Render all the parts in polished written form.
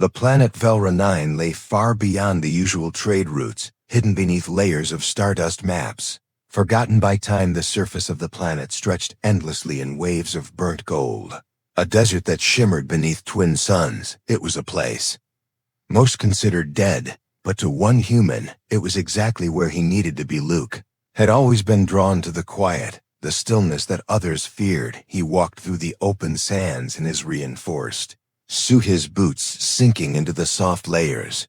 The planet Velra 9 lay far beyond the usual trade routes, hidden beneath layers of stardust maps. Forgotten by time, the surface of the planet stretched endlessly in waves of burnt gold. A desert that shimmered beneath twin suns. It was a place most considered dead, but to one human, it was exactly where he needed to be. Luke had always been drawn to the quiet, the stillness that others feared. He walked through the open sands in his reinforced suit, his boots sinking into the soft layers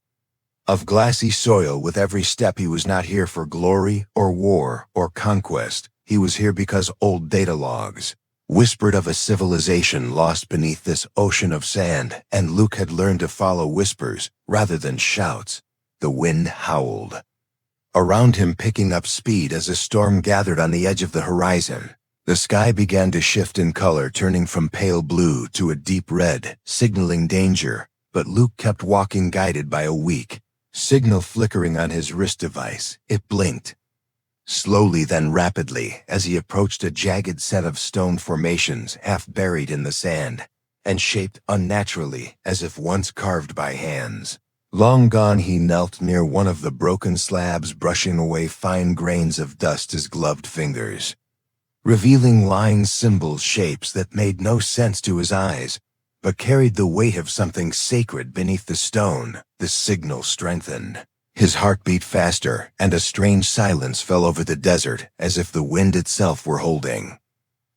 of glassy soil with every step. He was not here for glory or war or conquest. He was here because old data logs whispered of a civilization lost beneath this ocean of sand, and Luke had learned to follow whispers rather than shouts. The wind howled around him, picking up speed as a storm gathered on the edge of the horizon. The sky began to shift in color, turning from pale blue to a deep red, signaling danger, but Luke kept walking, guided by a weak signal flickering on his wrist device. It blinked slowly, then rapidly, as he approached a jagged set of stone formations half buried in the sand and shaped unnaturally as if once carved by hands. Long gone, he knelt near one of the broken slabs, brushing away fine grains of dust his gloved fingers, revealing lines, symbols, shapes that made no sense to his eyes, but carried the weight of something sacred beneath the stone. The signal strengthened. His heart beat faster, and a strange silence fell over the desert, as if the wind itself were holding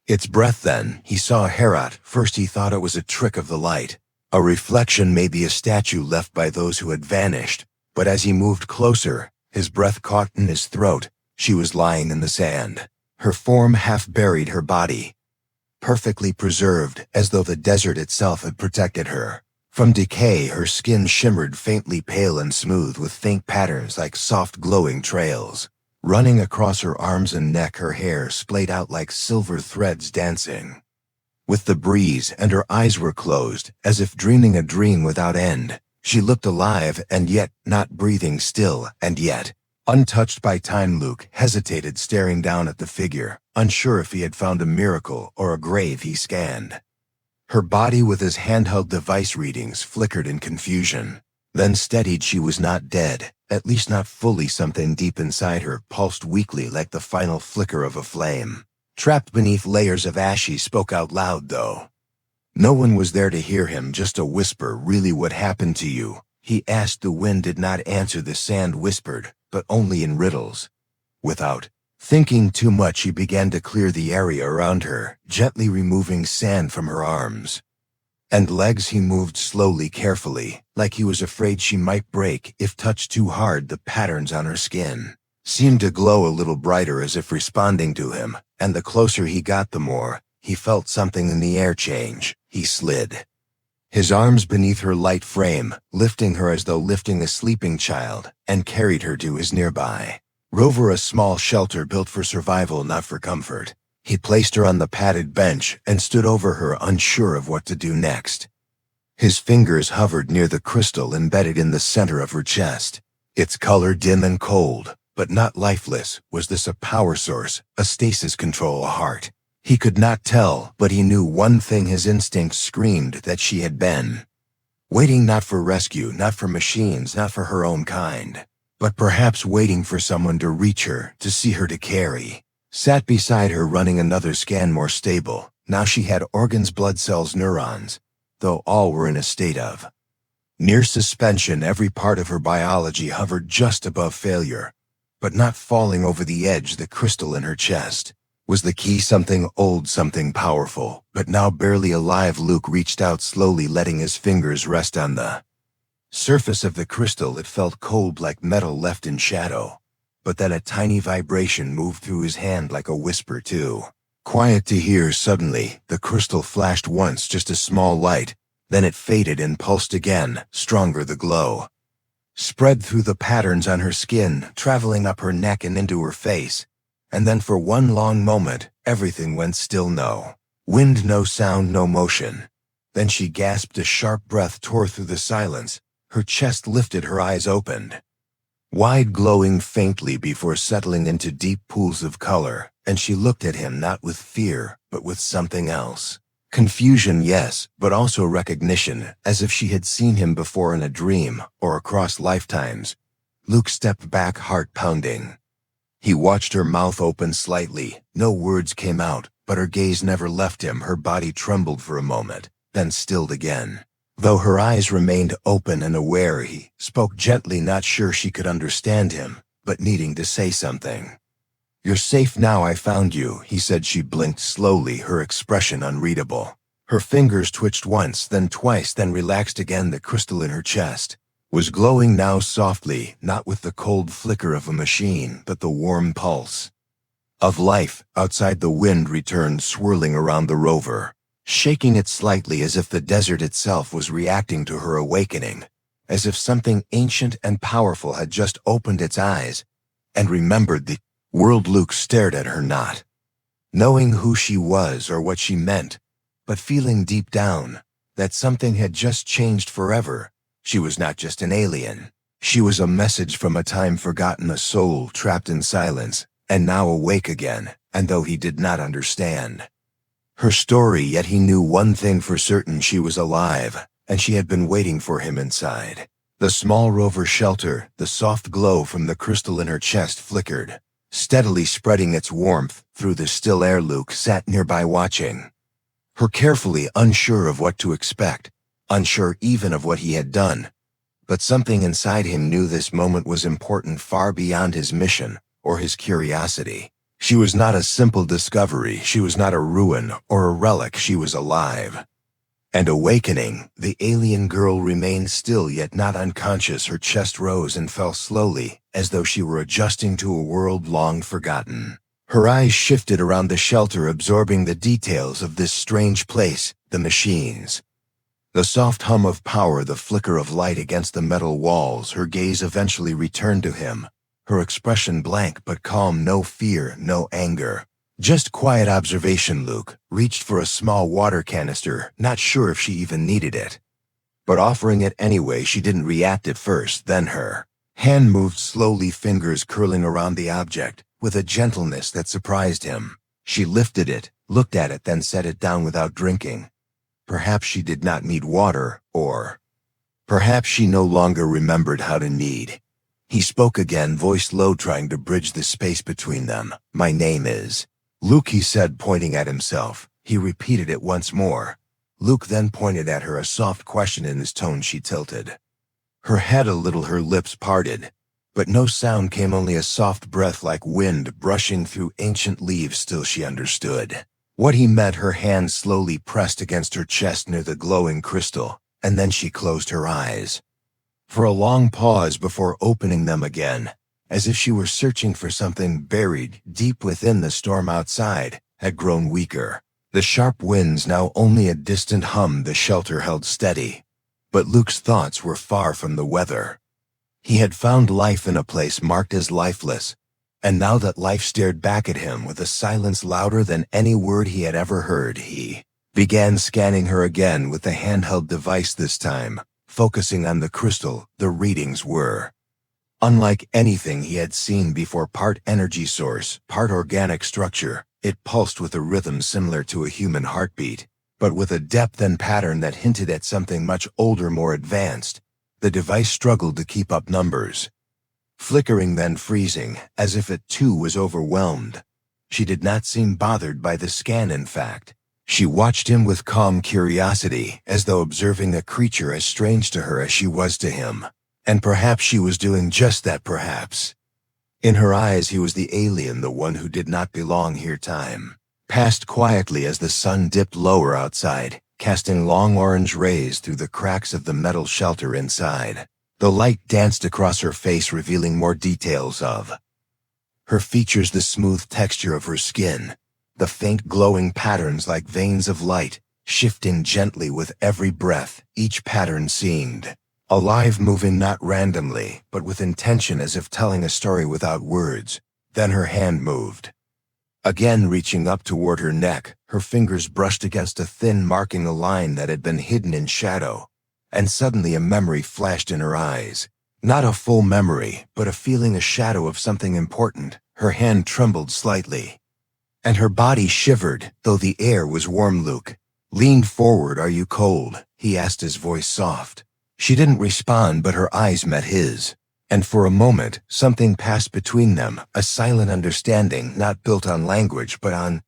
its breath. Then he saw Herat. First he thought it was a trick of the light, a reflection, maybe a statue left by those who had vanished, but as he moved closer, his breath caught in his throat. She was lying in the sand, her form half buried, her body perfectly preserved, as though the desert itself had protected her from decay. Her skin shimmered faintly, pale and smooth, with faint patterns like soft glowing trails running across her arms and neck. Her hair splayed out like silver threads dancing with the breeze, and her eyes were closed, as if dreaming a dream without end. She looked alive, and yet not breathing, still, and yet untouched by time. Luke hesitated, staring down at the figure, unsure if he had found a miracle or a grave. He scanned her body with his handheld device. Readings flickered in confusion, then steadied. She was not dead, at least not fully. Something deep inside her pulsed weakly, like the final flicker of a flame trapped beneath layers of ash. He spoke out loud, though no one was there to hear him, just a whisper. "Really, what happened to you?" he asked. The wind did not answer. The sand whispered, but only in riddles. Without thinking too much, he began to clear the area around her, gently removing sand from her arms and legs. He moved slowly, carefully, like he was afraid she might break if touched too hard. The patterns on her skin seemed to glow a little brighter, as if responding to him, and the closer he got, the more he felt something in the air change. He slid his arms beneath her light frame, lifting her as though lifting a sleeping child, and carried her to his nearby rover, a small shelter built for survival, not for comfort. He placed her on the padded bench and stood over her, unsure of what to do next. His fingers hovered near the crystal embedded in the center of her chest, its color dim and cold, but not lifeless. Was this a power source, a stasis control, a heart? He could not tell, but he knew one thing. His instincts screamed that she had been waiting, not for rescue, not for machines, not for her own kind, but perhaps waiting for someone to reach her, to see her, to carry. Sat beside her, running another scan, more stable. Now she had organs, blood cells, neurons, though all were in a state of near suspension. Every part of her biology hovered just above failure, but not falling over the edge. The crystal in her chest was the key, something old, something powerful, but now barely alive. Luke reached out slowly, letting his fingers rest on the surface of the crystal. It felt cold, like metal left in shadow, but then a tiny vibration moved through his hand, like a whisper, too quiet to hear. Suddenly, the crystal flashed once, just a small light, then it faded and pulsed again, stronger. The glow spread through the patterns on her skin, traveling up her neck and into her face. And then for one long moment, everything went still. No wind, no sound, no motion. Then she gasped. A sharp breath tore through the silence. Her chest lifted, her eyes opened wide, glowing faintly before settling into deep pools of color, and she looked at him, not with fear, but with something else. Confusion, yes, but also recognition, as if she had seen him before in a dream or across lifetimes. Luke stepped back, heart pounding. He watched her mouth open slightly. No words came out, but her gaze never left him. Her body trembled for a moment, then stilled again. Though her eyes remained open and aware, he spoke gently, not sure she could understand him, but needing to say something. "You're safe now, I found you," he said. She blinked slowly, her expression unreadable. Her fingers twitched once, then twice, then relaxed again. The crystal in her chest was glowing now softly, not with the cold flicker of a machine, but the warm pulse of life. Outside, the wind returned, swirling around the rover, shaking it slightly, as if the desert itself was reacting to her awakening, as if something ancient and powerful had just opened its eyes and remembered the world. Luke stared at her, not knowing who she was or what she meant, but feeling deep down that something had just changed forever. She was not just an alien. She was a message from a time forgotten, a soul trapped in silence, and now awake again, and though he did not understand her story, yet he knew one thing for certain: she was alive, and she had been waiting for him inside the small rover shelter. The soft glow from the crystal in her chest flickered, steadily spreading its warmth through the still air. Luke sat nearby, watching her carefully, unsure of what to expect, unsure even of what he had done. But something inside him knew this moment was important, far beyond his mission or his curiosity. She was not a simple discovery. She was not a ruin or a relic. She was alive and awakening. The alien girl remained still, yet not unconscious. Her chest rose and fell slowly, as though she were adjusting to a world long forgotten. Her eyes shifted around the shelter, absorbing the details of this strange place: the machines, the soft hum of power, the flicker of light against the metal walls. Her gaze eventually returned to him, her expression blank but calm, no fear, no anger, just quiet observation. Luke reached for a small water canister, not sure if she even needed it, but offering it anyway. She didn't react at first. Then her hand moved slowly, fingers curling around the object with a gentleness that surprised him. She lifted it, looked at it, then set it down without drinking. Perhaps she did not need water, or perhaps she no longer remembered how to need. He spoke again, voice low, trying to bridge the space between them. "My name is Luke," he said, pointing at himself. He repeated it once more. Luke then pointed at her, a soft question in his tone. She tilted her head a little, her lips parted, but no sound came, only a soft breath like wind brushing through ancient leaves. Still, she understood what he meant. Her hand slowly pressed against her chest near the glowing crystal, and then she closed her eyes for a long pause before opening them again, as if she were searching for something buried deep within. The storm outside had grown weaker, the sharp winds now only a distant hum. The shelter held steady, but Luke's thoughts were far from the weather. He had found life in a place marked as lifeless, and now that life stared back at him with a silence louder than any word he had ever heard, he began scanning her again with the handheld device, this time focusing on the crystal. The readings were unlike anything he had seen before. Part energy source, part organic structure. It pulsed with a rhythm similar to a human heartbeat, but with a depth and pattern that hinted at something much older, more advanced. The device struggled to keep up, numbers flickering then freezing, as if it too was overwhelmed. She did not seem bothered by the scan. In fact, she watched him with calm curiosity, as though observing a creature as strange to her as she was to him. And perhaps she was doing just that. Perhaps in her eyes he was the alien, the one who did not belong here. Time passed quietly as the sun dipped lower outside, casting long orange rays through the cracks of the metal shelter inside. The light danced across her face, revealing more details of her features: the smooth texture of her skin, the faint glowing patterns like veins of light, shifting gently with every breath. Each pattern seemed alive, moving not randomly, but with intention, as if telling a story without words. Then her hand moved again, reaching up toward her neck. Her fingers brushed against a thin, marking a line that had been hidden in shadow. And suddenly a memory flashed in her eyes. Not a full memory, but a feeling, a shadow of something important. Her hand trembled slightly, and her body shivered, though the air was warm. Luke Leaned forward. Are you cold? He asked, his voice soft. She didn't respond, but her eyes met his. And for a moment, something passed between them, a silent understanding not built on language but on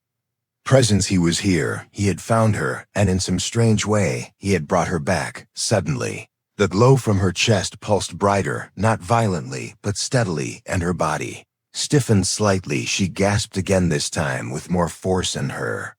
presence. He was here, he had found her, and in some strange way, he had brought her back, suddenly. The glow from her chest pulsed brighter, not violently, but steadily, and her body stiffened slightly. She gasped again, this time with more force in her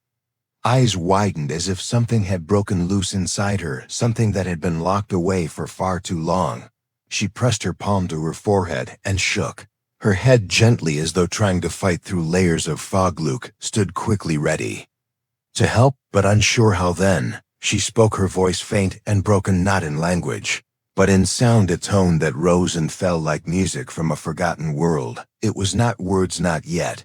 eyes widened as if something had broken loose inside her, something that had been locked away for far too long. She pressed her palm to her forehead and shook her head gently as though trying to fight through layers of fog. Luke stood quickly, ready to help, but unsure how. Then she spoke, her voice faint and broken, not in language, but in sound, a tone that rose and fell like music from a forgotten world. It was not words, not yet,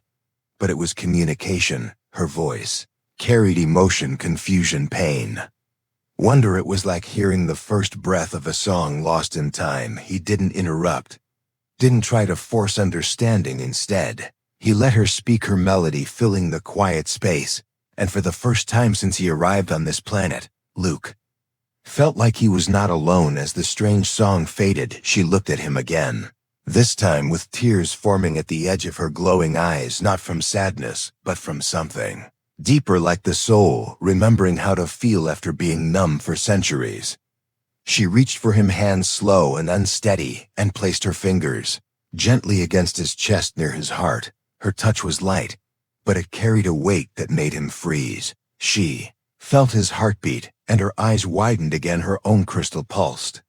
but it was communication. Her voice carried emotion, confusion, pain, wonder. It was like hearing the first breath of a song lost in time. He didn't interrupt, didn't try to force understanding. Instead, he let her speak, her melody filling the quiet space. And for the first time since he arrived on this planet, Luke felt like he was not alone. As the strange song faded, she looked at him again, this time with tears forming at the edge of her glowing eyes, not from sadness, but from something deeper, like the soul remembering how to feel after being numb for centuries. She reached for him, hands slow and unsteady, and placed her fingers gently against his chest near his heart. Her touch was light, but it carried a weight that made him freeze. She felt his heartbeat, and her eyes widened again, her own crystal pulsed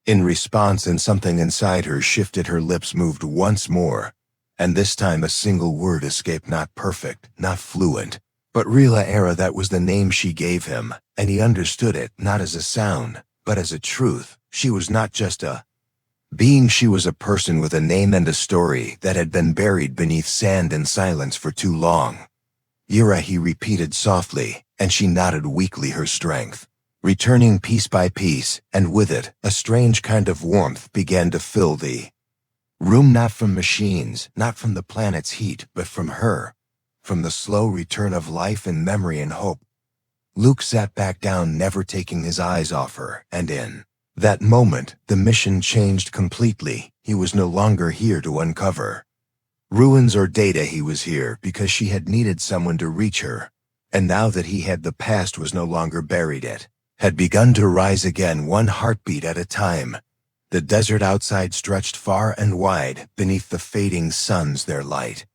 in response, and something inside her shifted. Her lips moved once more, and this time a single word escaped, not perfect, not fluent, but Rila Era. That was the name she gave him, and he understood it, not as a sound, but as a truth. She was not just a being, she was a person with a name and a story that had been buried beneath sand and silence for too long. Yura, he repeated softly, and she nodded weakly, her strength returning piece by piece, and with it, a strange kind of warmth began to fill the room, not from machines, not from the planet's heat, but from her, from the slow return of life and memory and hope. Luke sat back down, never taking his eyes off her, and in that moment, the mission changed completely. He was no longer here to uncover ruins or data. He was here because she had needed someone to reach her, and now that he had, the past was no longer buried. It had begun to rise again, one heartbeat at a time. The desert outside stretched far and wide beneath the fading suns, their light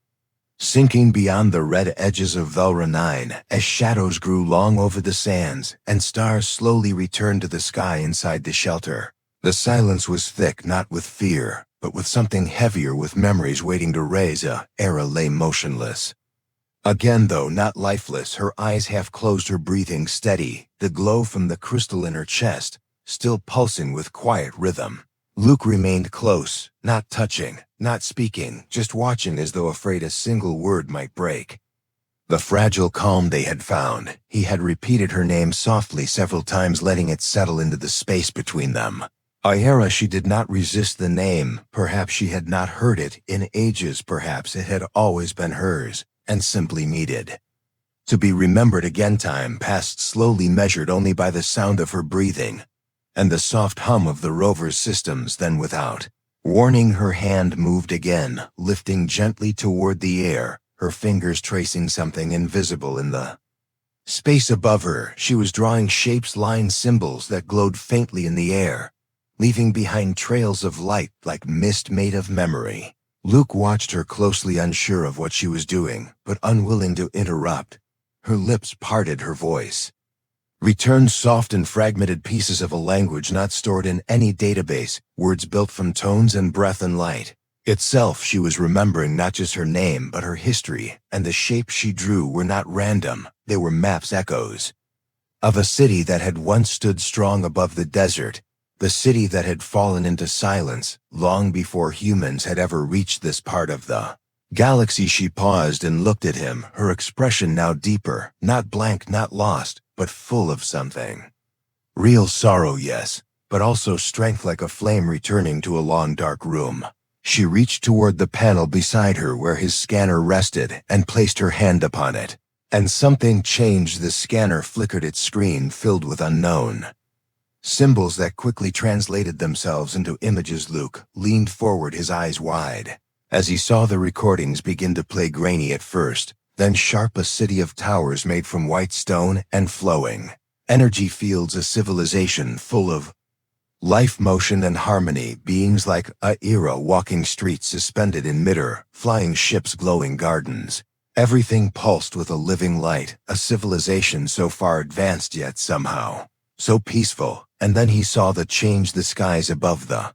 sinking beyond the red edges of Velra 9 as shadows grew long over the sands and stars slowly returned to the sky inside the shelter. The silence was thick, not with fear, but with something heavier, with memories waiting to raise. Era lay motionless again, though not lifeless, her eyes half closed, her breathing steady, the glow from the crystal in her chest still pulsing with quiet rhythm. Luke remained close, not touching, not speaking, just watching, as though afraid a single word might break the fragile calm they had found. He had repeated her name softly several times, letting it settle into the space between them. Ayera. She did not resist the name. Perhaps she had not heard it in ages, perhaps it had always been hers, and simply needed to be remembered again. Time passed slowly, measured only by the sound of her breathing and the soft hum of the rover's systems. Then, without warning, her hand moved again, lifting gently toward the air, her fingers tracing something invisible in the space above her. She was drawing shapes, lines, symbols that glowed faintly in the air, leaving behind trails of light like mist made of memory. Luke watched her closely, unsure of what she was doing, but unwilling to interrupt. Her lips parted, her voice returned, soft and fragmented, pieces of a language not stored in any database, words built from tones and breath and light itself. She was remembering not just her name, but her history, and the shapes she drew were not random. They were maps, echoes of a city that had once stood strong above the desert, the city that had fallen into silence long before humans had ever reached this part of the galaxy. She paused and looked at him, her expression now deeper, not blank, not lost, but full of something real. Sorrow, yes, but also strength, like a flame returning to a long dark room. She reached toward the panel beside her where his scanner rested and placed her hand upon it. And something changed. The scanner flickered, its screen filled with unknown symbols that quickly translated themselves into images. Luke leaned forward, his eyes wide, as he saw the recordings begin to play, grainy at first, then sharp. A city of towers made from white stone and flowing energy fields, a civilization full of life, motion, and harmony. Beings like a era walking streets suspended in midair, flying ships, glowing gardens. Everything pulsed with a living light, a civilization so far advanced yet somehow so peaceful. And then he saw the change, the skies above the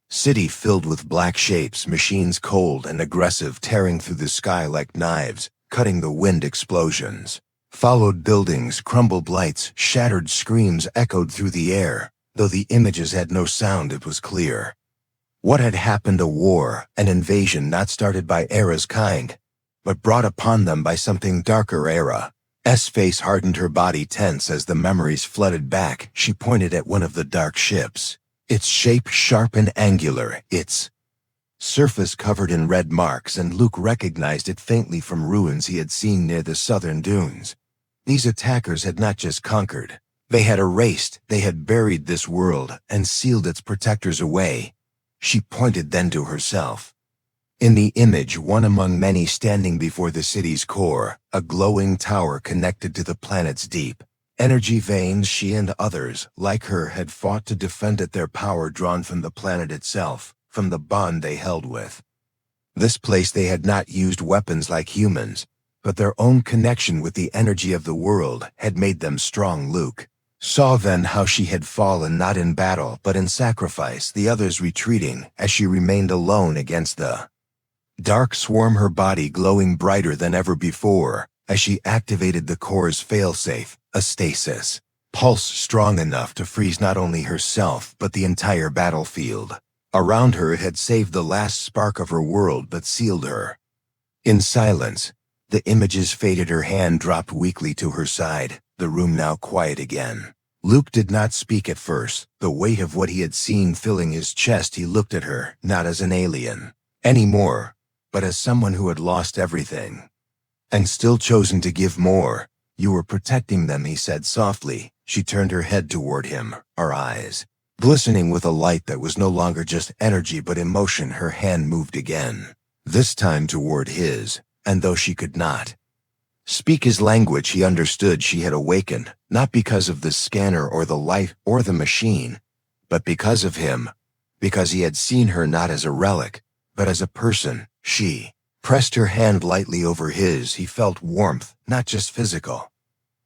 city filled with black shapes, machines cold and aggressive, tearing through the sky like knives, cutting the wind. Explosions followed, buildings crumbled, lights shattered, screams echoed through the air. Though the images had no sound, it was clear what had happened: a war, an invasion not started by Era's kind, but brought upon them by something darker. Era's face hardened, her body tense as the memories flooded back. She pointed at one of the dark ships, its shape sharp and angular, its surface covered in red marks, and Luke recognized it faintly from ruins he had seen near the southern dunes. These attackers had not just conquered, they had erased, they had buried this world and sealed its protectors away. She pointed then to herself. In the image, one among many standing before the city's core, a glowing tower connected to the planet's deep energy veins. She and others, like her, had fought to defend it, their power drawn from the planet itself, from the bond they held with this place. They had not used weapons like humans, but their own connection with the energy of the world had made them strong. Luke saw then how she had fallen, not in battle but in sacrifice, the others retreating as she remained alone against the dark swarm, her body glowing brighter than ever before as she activated the core's failsafe, a stasis pulse strong enough to freeze not only herself but the entire battlefield around her. It had saved the last spark of her world but sealed her. In silence, the images faded. Her hand dropped weakly to her side, the room now quiet again. Luke did not speak at first, the weight of what he had seen filling his chest. He looked at her, not as an alien anymore, but as someone who had lost everything and still chosen to give more. You were protecting them, he said softly. She turned her head toward him, her eyes glistening with a light that was no longer just energy but emotion. Her hand moved again, this time toward his, and though she could not speak his language, he understood. She had awakened, not because of the scanner or the light or the machine, but because of him, because he had seen her not as a relic, but as a person. She pressed her hand lightly over his. He felt warmth, not just physical,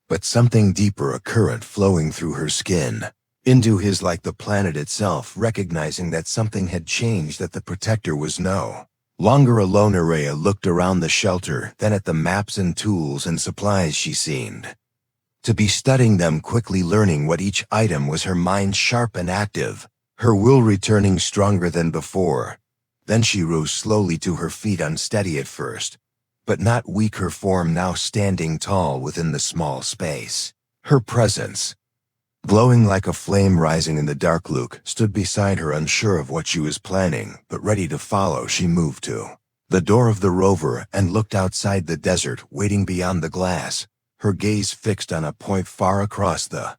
but something deeper, a current flowing through her skin, into his like the planet itself, recognizing that something had changed, that the protector was no longer alone. Araya looked around the shelter, then at the maps and tools and supplies. She seemed to be studying them, quickly learning what each item was, her mind sharp and active, her will returning stronger than before. Then she rose slowly to her feet, unsteady at first, but not weak, her form now standing tall within the small space. Her presence, glowing like a flame rising in the dark. Luke stood beside her, unsure of what she was planning, but ready to follow. She moved to the door of the rover and looked outside the desert, waiting beyond the glass, her gaze fixed on a point far across the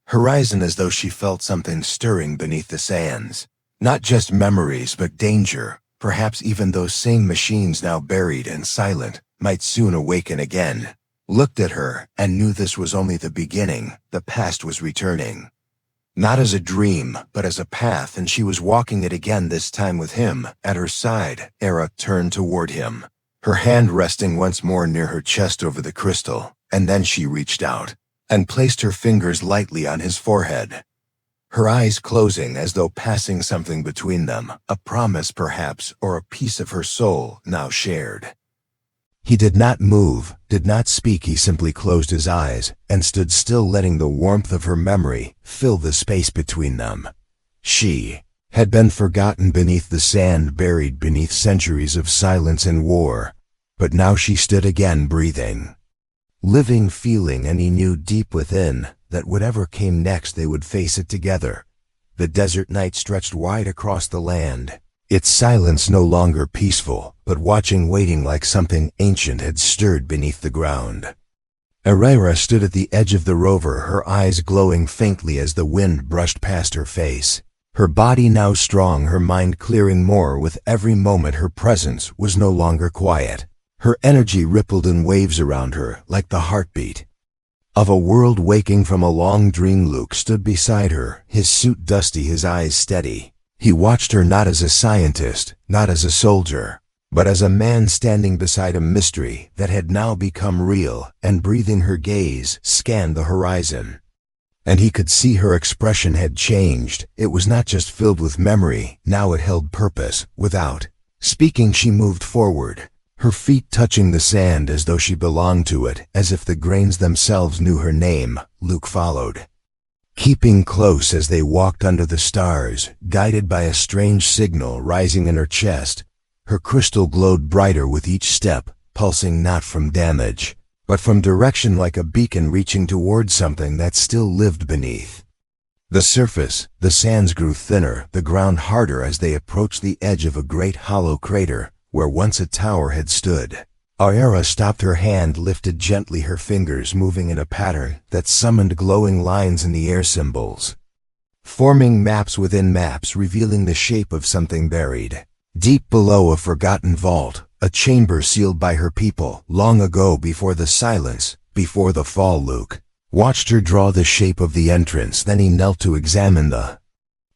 horizon, as though she felt something stirring beneath the sands. Not just memories, but danger. Perhaps even those same machines, now buried and silent, might soon awaken again. Looked at her and knew this was only the beginning. The past was returning, not as a dream, but as a path, and she was walking it again, this time with him at her side. Era turned toward him, her hand resting once more near her chest over the crystal, and then she reached out and placed her fingers lightly on his forehead, her eyes closing as though passing something between them, a promise perhaps, or a piece of her soul now shared. He did not move, did not speak. He simply closed his eyes and stood still, letting the warmth of her memory fill the space between them. She had been forgotten beneath the sand, buried beneath centuries of silence and war, but now she stood again, breathing, living, feeling, and he knew deep within that whatever came next they would face it together. The desert night stretched wide across the land, its silence no longer peaceful, but watching, waiting, like something ancient had stirred beneath the ground. Aira stood at the edge of the rover, her eyes glowing faintly as the wind brushed past her face. Her body now strong, her mind clearing more with every moment. Her presence was no longer quiet. Her energy rippled in waves around her, like the heartbeat of a world waking from a long dream. Luke stood beside her, his suit dusty, his eyes steady. He watched her not as a scientist, not as a soldier, but as a man standing beside a mystery that had now become real, and breathing her gaze scanned the horizon. And he could see her expression had changed. It was not just filled with memory, now it held purpose. Without speaking, she moved forward, her feet touching the sand as though she belonged to it, as if the grains themselves knew her name. Luke followed, keeping close as they walked under the stars, guided by a strange signal rising in her chest. Her crystal glowed brighter with each step, pulsing not from damage, but from direction, like a beacon reaching towards something that still lived beneath the surface. The sands grew thinner, the ground harder as they approached the edge of a great hollow crater where once a tower had stood. Aira stopped, her hand lifted gently, her fingers moving in a pattern that summoned glowing lines in the air, symbols forming maps within maps, revealing the shape of something buried deep below, a forgotten vault, a chamber sealed by her people long ago, before the silence, before the fall. Luke watched her draw the shape of the entrance, then he knelt to examine the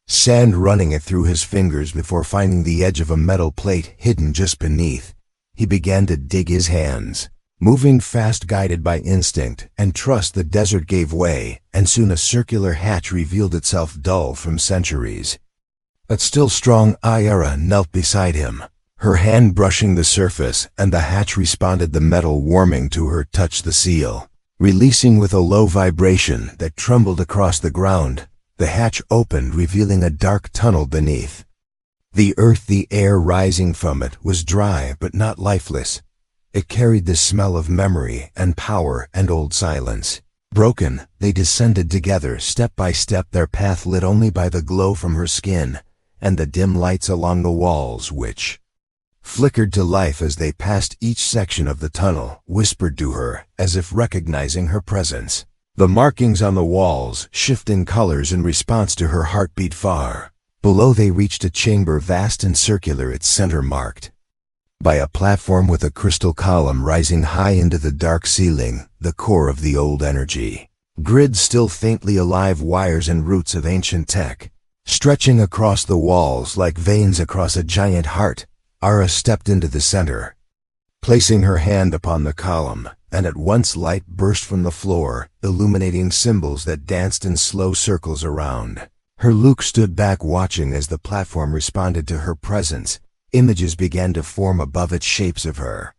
sand, running it through his fingers before finding the edge of a metal plate hidden just beneath. He began to dig, his hands moving fast, guided by instinct and trust. The desert gave way, and soon a circular hatch revealed itself, dull from centuries, but still strong. Aira knelt beside him, her hand brushing the surface, and the hatch responded. The metal warming to her touch, the seal releasing with a low vibration that trembled across the ground. The hatch opened, revealing a dark tunnel beneath the earth. The air rising from it was dry but not lifeless. It carried the smell of memory and power and old silence. Broken, they descended together, step by step, their path lit only by the glow from her skin and the dim lights along the walls, which flickered to life as they passed. Each section of the tunnel whispered to her, as if recognizing her presence. The markings on the walls shift in colors in response to her heartbeat. Far below, they reached a chamber, vast and circular, its center marked by a platform with a crystal column rising high into the dark ceiling, the core of the old energy grid still faintly alive, wires and roots of ancient tech stretching across the walls like veins across a giant heart. Aira stepped into the center, placing her hand upon the column, and at once light burst from the floor, illuminating symbols that danced in slow circles around her. Luke stood back, watching as the platform responded to her presence. Images began to form above it, shapes of her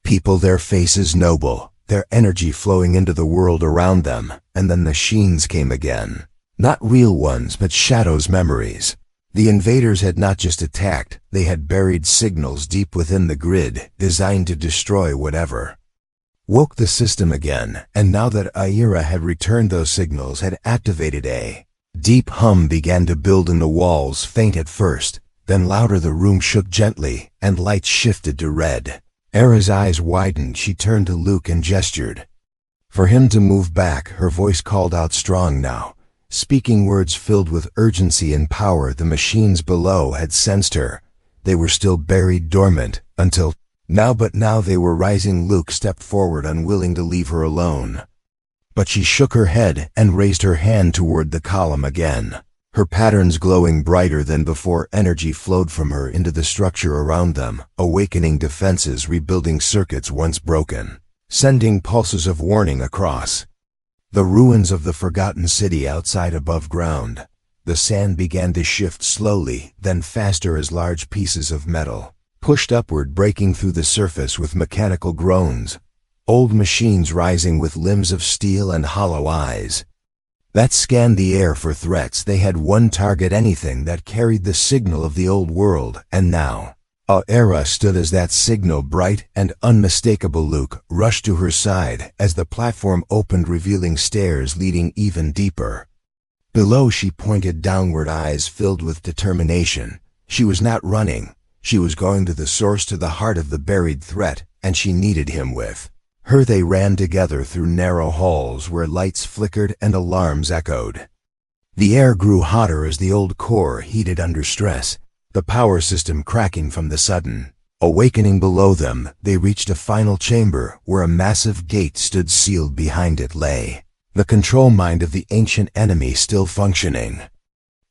people, their faces noble, their energy flowing into the world around them. And then the sheens came again. Not real ones, but shadows, memories. The invaders had not just attacked, they had buried signals deep within the grid, designed to destroy whatever woke the system again. And now that Aira had returned, those signals had activated. A deep hum began to build in the walls, faint at first, then louder. The room shook gently, and lights shifted to red. Aira's eyes widened. She turned to Luke and gestured for him to move back. Her voice called out, strong now, speaking words filled with urgency and power. The machines below had sensed her. They were still buried, dormant, until now, but now they were rising. Luke stepped forward, unwilling to leave her alone. But she shook her head and raised her hand toward the column again, her patterns glowing brighter than before. Energy flowed from her into the structure around them, awakening defenses, rebuilding circuits once broken, sending pulses of warning across the ruins of the forgotten city outside. Above ground, the sand began to shift slowly, then faster, as large pieces of metal pushed upward, breaking through the surface with mechanical groans. Old machines rising with limbs of steel and hollow eyes that scanned the air for threats. They had one target, anything that carried the signal of the old world. And now, Aira stood as that signal, bright and unmistakable. Luke rushed to her side as the platform opened, revealing stairs leading even deeper. Below, she pointed downward, eyes filled with determination. She was not running. She was going to the source, to the heart of the buried threat, and she needed him with They ran together through narrow halls where lights flickered and alarms echoed. The air grew hotter as the old core heated under stress, the power system cracking from the sudden awakening below them. They reached a final chamber where a massive gate stood sealed. Behind it lay the control mind of the ancient enemy still functioning.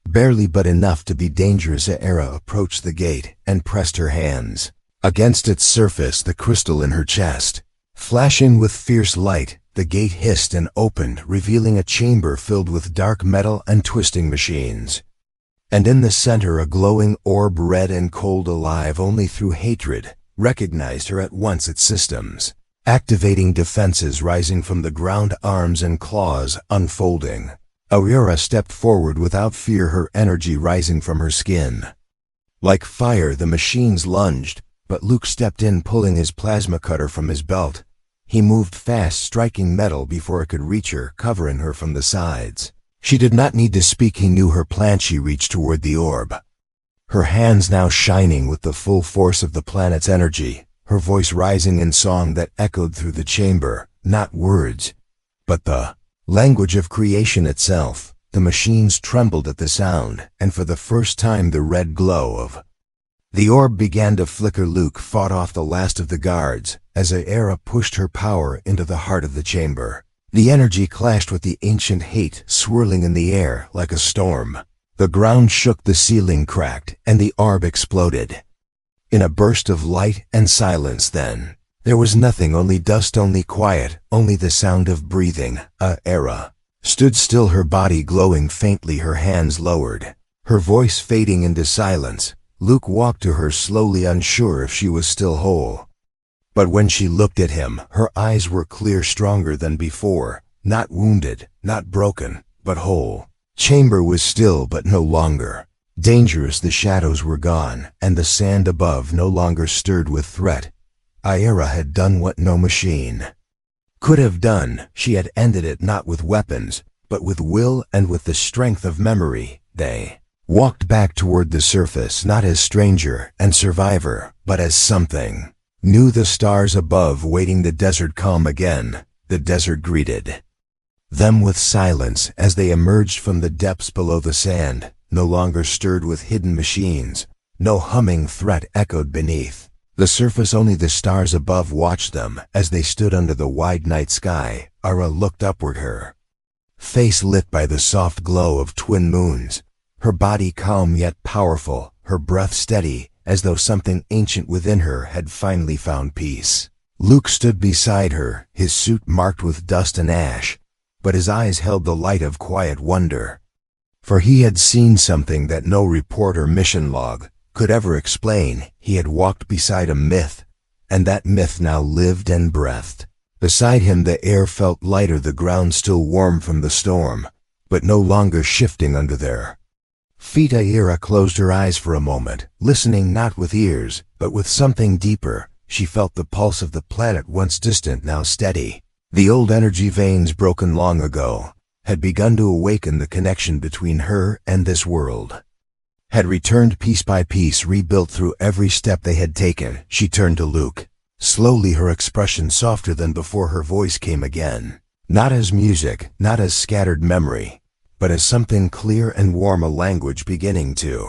Barely but enough to be dangerous. Aira approached the gate and pressed her hands against its surface. The crystal in her chest flashing with fierce light, the gate hissed and opened, revealing a chamber filled with dark metal and twisting machines. And in the center a glowing orb, red and cold, alive only through hatred, recognized her at once. Its systems activating, defenses rising from the ground, arms and claws unfolding. Aurora stepped forward without fear, her energy rising from her skin. Like fire the machines lunged, but Luke stepped in, pulling his plasma cutter from his belt. He moved fast, striking metal before it could reach her, covering her from the sides. She did not need to speak, he knew her plan. She reached toward the orb, her hands now shining with the full force of the planet's energy, her voice rising in song that echoed through the chamber, not words, but the language of creation itself. The machines trembled at the sound, and for the first time the red glow of the orb began to flicker. Luke fought off the last of the guards as Aira pushed her power into the heart of the chamber. The energy clashed with the ancient hate, swirling in the air like a storm. The ground shook, the ceiling cracked, and the orb exploded in a burst of light and silence. Then there was nothing, only dust, only quiet, only the sound of breathing. Aira stood still, her body glowing faintly, her hands lowered, her voice fading into silence. Luke walked to her slowly, unsure if she was still whole. But when she looked at him, her eyes were clear, stronger than before, not wounded, not broken, but whole. Chamber was still, but no longer dangerous. The shadows were gone, and the sand above no longer stirred with threat. Aira had done what no machine could have done. She had ended it, not with weapons, but with will and with the strength of memory. They walked back toward the surface, not as stranger and survivor, but as something new. The stars above waiting, the desert calm again. The desert greeted them with silence as they emerged from the depths below. The sand no longer stirred with hidden machines. No humming threat echoed beneath the surface, only the stars above watched them as they stood under the wide night sky. Aira looked upward, her face lit by the soft glow of twin moons, her body calm yet powerful, her breath steady, as though something ancient within her had finally found peace. Luke stood beside her, his suit marked with dust and ash, but his eyes held the light of quiet wonder. For he had seen something that no report or mission log could ever explain. He had walked beside a myth, and that myth now lived and breathed. Beside him the air felt lighter, the ground still warm from the storm, but no longer shifting under their feet. Aira closed her eyes for a moment, listening not with ears, but with something deeper. She felt the pulse of the planet, once distant, now steady. The old energy veins, broken long ago, had begun to awaken. The connection between her and this world had returned piece by piece, rebuilt through every step they had taken. She turned to Luke, slowly, her expression softer than before. Her voice came again, not as music, not as scattered memory, but as something clear and warm, a language beginning to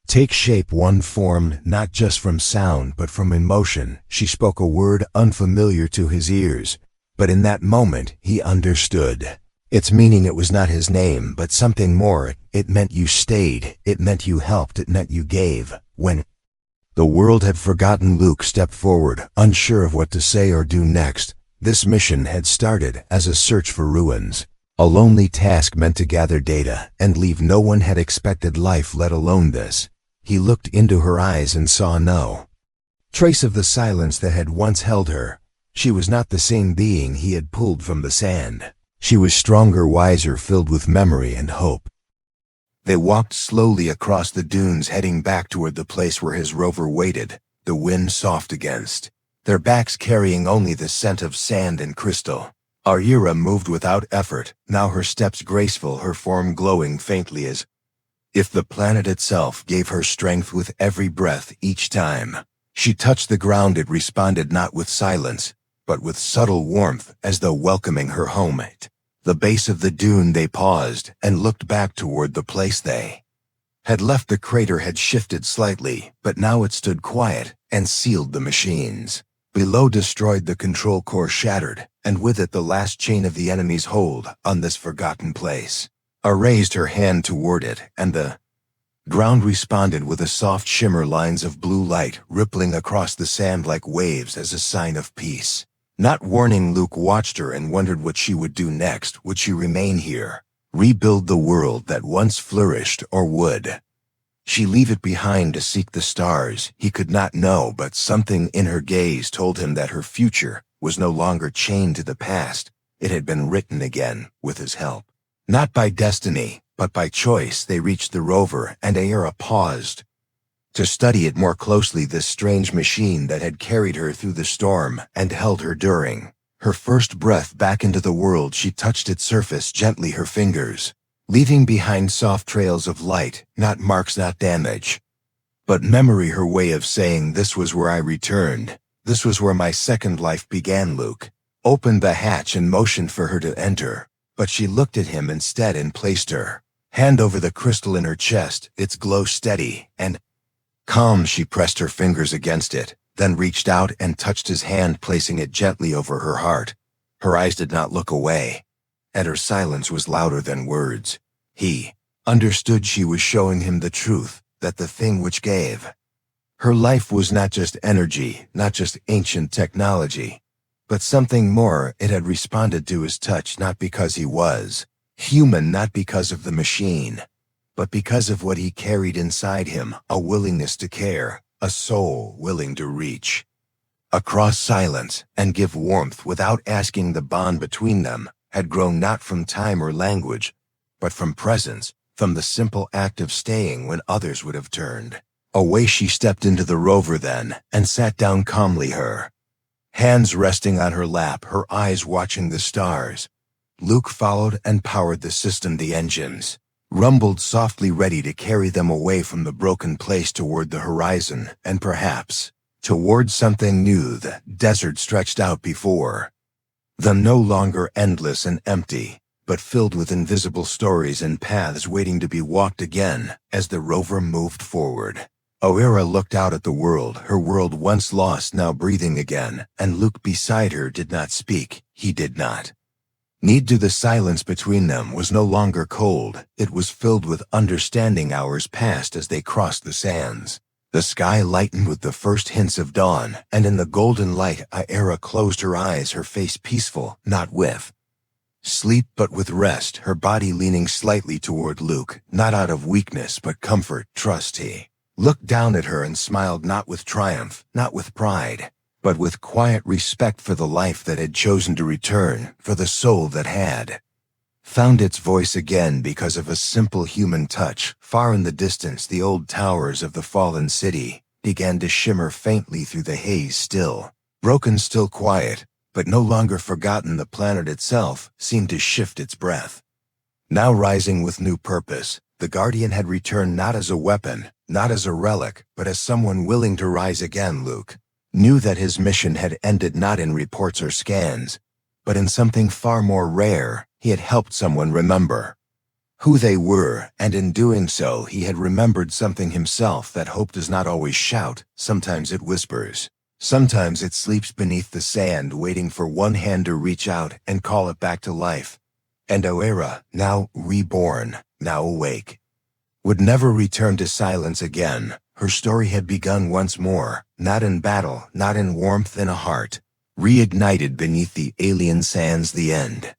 take shape, one formed not just from sound but from emotion. She spoke a word unfamiliar to his ears, but in that moment he understood its meaning. It was not his name, but something more. It meant you stayed, it meant you helped, it meant you gave. When the world had forgotten, Luke stepped forward, unsure of what to say or do next. This mission had started as a search for ruins, a lonely task meant to gather data and leave. No one had expected life, let alone this. He looked into her eyes and saw no trace of the silence that had once held her. She was not the same being he had pulled from the sand. She was stronger, wiser, filled with memory and hope. They walked slowly across the dunes, heading back toward the place where his rover waited, the wind soft against their backs, carrying only the scent of sand and crystal. Aira moved without effort, now her steps graceful, her form glowing faintly as if the planet itself gave her strength with every breath. Each time she touched the ground it responded, not with silence, but with subtle warmth as though welcoming her home. At the base of the dune they paused and looked back toward the place they had left. The crater had shifted slightly, but now it stood quiet and sealed the machines. Below destroyed, the control core shattered, and with it the last chain of the enemy's hold on this forgotten place. A raised her hand toward it, and the ground responded with a soft shimmer, lines of blue light rippling across the sand like waves as a sign of peace. Not warning, Luke watched her and wondered what she would do next. Would she remain here, rebuild the world that once flourished, or would she leave it behind to seek the stars? He could not know, but something in her gaze told him that her future was no longer chained to the past. It had been written again, with his help. Not by destiny, but by choice. They reached the rover, and Aira paused to study it more closely, this strange machine that had carried her through the storm and held her during her first breath back into the world. She touched its surface gently, her fingers leaving behind soft trails of light, not marks, not damage, but memory, her way of saying, "This was where I returned. This was where my second life began." Luke opened the hatch and motioned for her to enter, but she looked at him instead and placed her hand over the crystal in her chest, its glow steady and calm. She pressed her fingers against it, then reached out and touched his hand, placing it gently over her heart. Her eyes did not look away, and her silence was louder than words. He understood she was showing him the truth, that the thing which gave her life was not just energy, not just ancient technology, but something more. It had responded to his touch, not because he was human, not because of the machine, but because of what he carried inside him, a willingness to care, a soul willing to reach across silence and give warmth without asking. The bond between them had grown not from time or language, but from presence, from the simple act of staying when others would have turned away. She stepped into the rover then and sat down calmly, her hands resting on her lap, her eyes watching the stars. Luke followed and powered the system. The engines rumbled softly, ready to carry them away from the broken place toward the horizon, and perhaps toward something new. The desert stretched out before them, no longer endless and empty, but filled with invisible stories and paths waiting to be walked again as the rover moved forward. Aira looked out at the world, her world once lost, now breathing again, and Luke beside her did not speak. He did not need to. The silence between them was no longer cold, it was filled with understanding. Hours passed as they crossed the sands. The sky lightened with the first hints of dawn, and in the golden light Aira closed her eyes, her face peaceful, not with sleep but with rest, her body leaning slightly toward Luke, not out of weakness but comfort, trust. He looked down at her and smiled, not with triumph, not with pride, but with quiet respect for the life that had chosen to return, for the soul that had found its voice again because of a simple human touch. Far in the distance, the old towers of the fallen city began to shimmer faintly through the haze, still broken, still quiet, but no longer forgotten. The planet itself seemed to shift its breath, now rising with new purpose. The Guardian had returned, not as a weapon, not as a relic, but as someone willing to rise again. Luke knew that his mission had ended not in reports or scans, but in something far more rare. He had helped someone remember who they were, and in doing so he had remembered something himself, that hope does not always shout. Sometimes it whispers. Sometimes it sleeps beneath the sand, waiting for one hand to reach out and call it back to life. And Aira, now reborn, now awake, would never return to silence again. Her story had begun once more, not in battle, not in warmth, in a heart reignited beneath the alien sands. The end.